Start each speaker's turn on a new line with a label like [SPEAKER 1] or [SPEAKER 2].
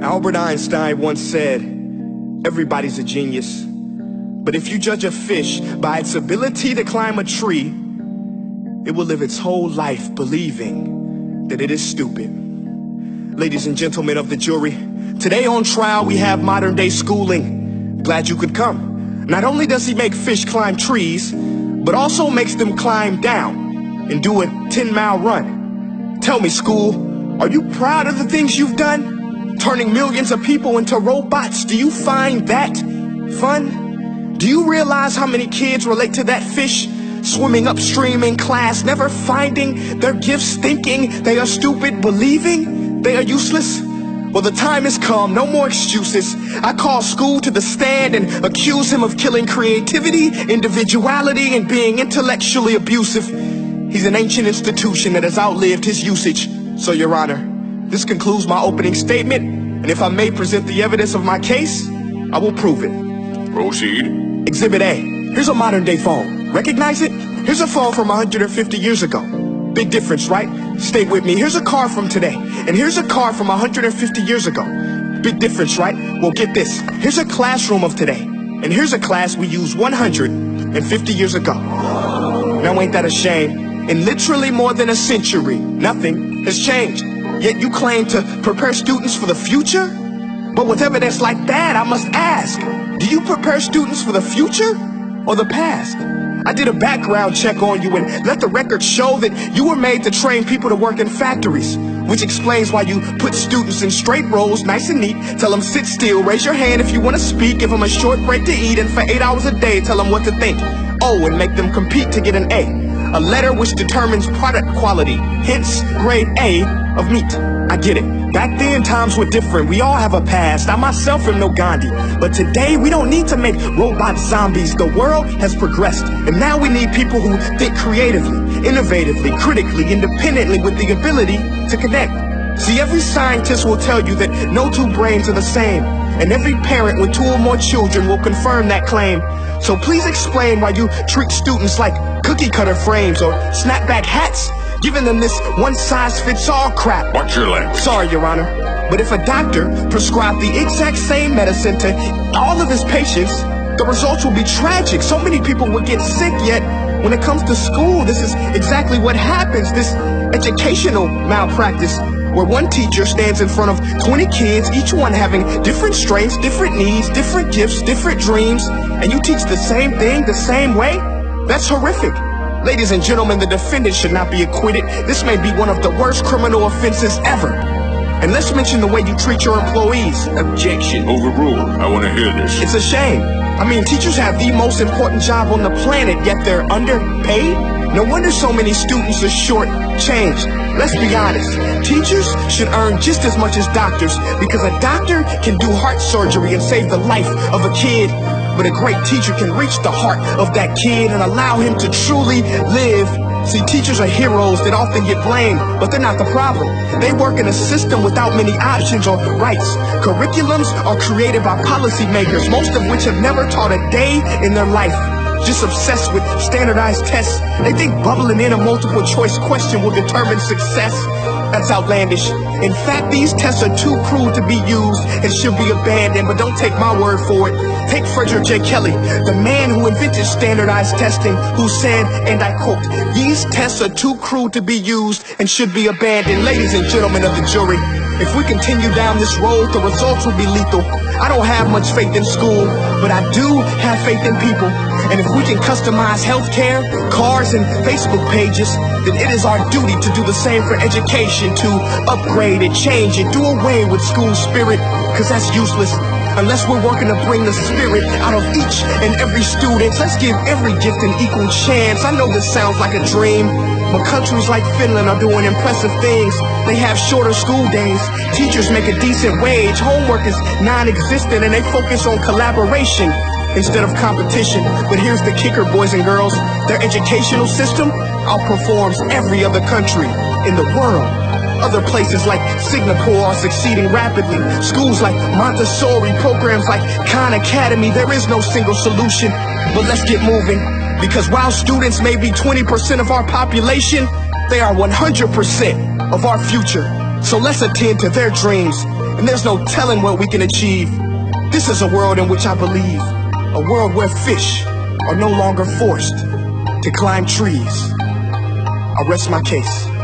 [SPEAKER 1] Albert Einstein once said, everybody's a genius. But if you judge a fish by its ability to climb a tree, it will live its whole life believing that it is stupid. Ladies and gentlemen of the jury, today on trial we have modern day schooling. Glad you could come. Not only does he make fish climb trees, but also makes them climb down and do a 10-mile run. Tell me, school, are you proud of the things you've done? Turning millions of people into robots, do you find that fun? Do you realize how many kids relate to that fish? Swimming upstream in class, never finding their gifts, thinking they are stupid, believing they are useless? Well, the time has come, no more excuses. I call school to the stand and accuse him of killing creativity, individuality, and being intellectually abusive. He's an ancient institution that has outlived his usage. So, Your Honor, this concludes my opening statement, and if I may present the evidence of my case, I will prove it.
[SPEAKER 2] Proceed.
[SPEAKER 1] Exhibit A. Here's a modern day phone. Recognize it? Here's a phone from 150 years ago. Big difference, right? Stay with me. Here's a car from today, and here's a car from 150 years ago. Big difference, right? Well, get this. Here's a classroom of today, and here's a class we used 150 years ago. Now ain't that a shame? In literally more than a century, nothing has changed. Yet you claim to prepare students for the future? But with evidence like that, I must ask, do you prepare students for the future or the past? I did a background check on you and let the record show that you were made to train people to work in factories, which explains why you put students in straight rows, nice and neat, tell them sit still, raise your hand if you want to speak, give them a short break to eat, and for 8 hours a day tell them what to think. Oh, and make them compete to get an A letter which determines product quality, hence grade A of meat. I get it. Back then, times were different. We all have a past. I myself am no Gandhi. But today, we don't need to make robot zombies. The world has progressed. And now we need people who think creatively, innovatively, critically, independently, with the ability to connect. See, every scientist will tell you that no two brains are the same. And every parent with 2 or more children will confirm that claim. So please explain why you treat students like cookie cutter frames or snapback hats, giving them this one-size-fits-all crap.
[SPEAKER 2] Watch your language.
[SPEAKER 1] Sorry, Your Honor, but if a doctor prescribed the exact same medicine to all of his patients, the results will be tragic. So many people will get sick, yet when it comes to school, this is exactly what happens. This educational malpractice, where one teacher stands in front of 20 kids, each one having different strengths, different needs, different gifts, different dreams, and you teach the same thing the same way? That's horrific. Ladies and gentlemen, the defendant should not be acquitted. This may be one of the worst criminal offenses ever. And let's mention the way you treat your employees.
[SPEAKER 2] Objection. Overruled. I want to hear this.
[SPEAKER 1] It's a shame. I mean, teachers have the most important job on the planet, yet they're underpaid? No wonder so many students are short-changed. Let's be honest. Teachers should earn just as much as doctors, because a doctor can do heart surgery and save the life of a kid. But a great teacher can reach the heart of that kid and allow him to truly live. See, teachers are heroes that often get blamed, but they're not the problem. They work in a system without many options or rights. Curriculums are created by policymakers, most of which have never taught a day in their life. Just obsessed with standardized tests. They think bubbling in a multiple choice question will determine success. That's outlandish. In fact, these tests are too cruel to be used and should be abandoned, but don't take my word for it. Take Frederick J. Kelly, the man who invented standardized testing, who said, and I quote, "These tests are too cruel to be used and should be abandoned." Ladies and gentlemen of the jury, if we continue down this road, the results will be lethal. I don't have much faith in school, but I do have faith in people. And if we can customize healthcare, cars, and Facebook pages, then it is our duty to do the same for education, to upgrade it, change it, do away with school spirit, because that's useless. Unless we're working to bring the spirit out of each and every student. Let's give every gift an equal chance. I know this sounds like a dream, but countries like Finland are doing impressive things. They have shorter school days, teachers make a decent wage, homework is non-existent, and they focus on collaboration instead of competition. But here's the kicker, boys and girls. Their educational system outperforms every other country in the world. Other places like Singapore are succeeding rapidly. Schools like Montessori, programs like Khan Academy, there is no single solution. But let's get moving, because while students may be 20% of our population, they are 100% of our future. So let's attend to their dreams and there's no telling what we can achieve. This is a world in which I believe, a world where fish are no longer forced to climb trees. I rest my case.